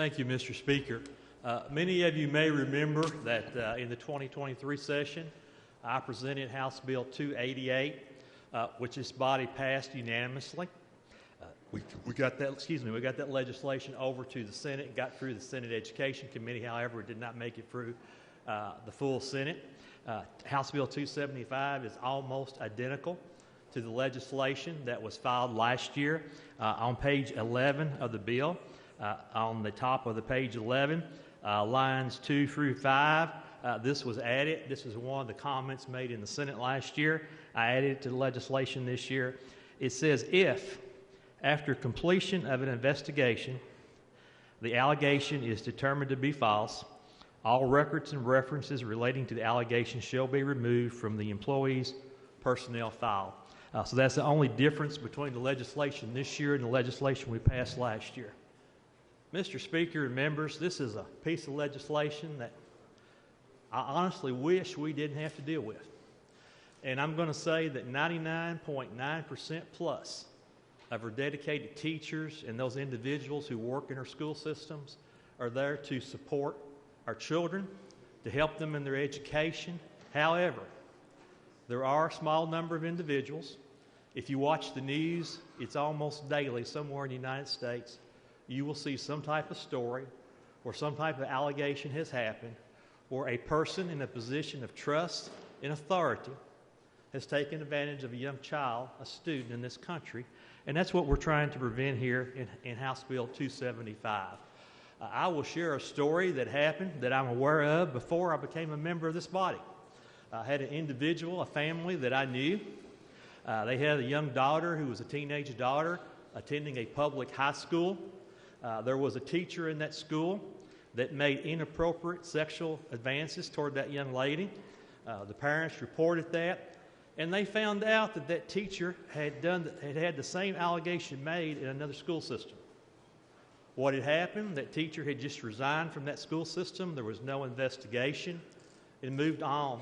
Thank you, Mr. Speaker. Many of you may remember that in the 2023 session, I presented House Bill 288, which this body passed unanimously. We got that legislation over to the Senate, got through the Senate Education Committee. However, it did not make it through the full Senate. House Bill 275 is almost identical to the legislation that was filed last year. On page 11 of the bill, on the top of the page 11, lines 2 through 5, this was added. This is one of the comments made in the Senate last year. I added it to the legislation this year. It says, if, after completion of an investigation, the allegation is determined to be false, all records and references relating to the allegation shall be removed from the employee's personnel file. So that's the only difference between the legislation this year and the legislation we passed last year. Mr. Speaker and members, this is a piece of legislation that I honestly wish we didn't have to deal with. And I'm going to say that 99.9% plus of our dedicated teachers and those individuals who work in our school systems are there to support our children, to help them in their education. However, there are a small number of individuals. If you watch the news, it's almost daily somewhere in the United States, you will see some type of story or some type of allegation has happened or a person in a position of trust and authority has taken advantage of a young child, a student in this country, and that's what we're trying to prevent here in House Bill 275. I will share a story that happened that I'm aware of before I became a member of this body. I had an individual, a family that I knew. They had a young daughter who was a teenage daughter attending a public high school. There was a teacher in that school that made inappropriate sexual advances toward that young lady. The parents reported that, and they found out that that teacher had had the same allegation made in another school system. What had happened, that teacher had just resigned from that school system. There was no investigation and moved on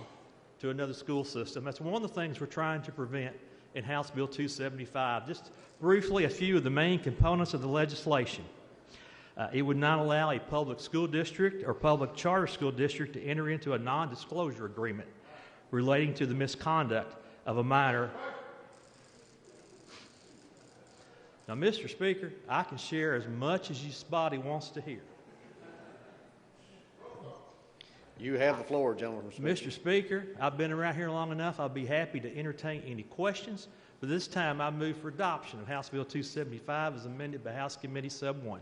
to another school system. That's one of the things we're trying to prevent in House Bill 275. Just briefly, a few of the main components of the legislation. It would not allow a public school district or public charter school district to enter into a non-disclosure agreement relating to the misconduct of a minor. Now, Mr. Speaker, I can share as much as this body wants to hear. You have the floor, gentleman. Mr. Speaker, I've been around here long enough. I'll be happy to entertain any questions. But this time, I move for adoption of House Bill 275 as amended by House Committee Sub 1.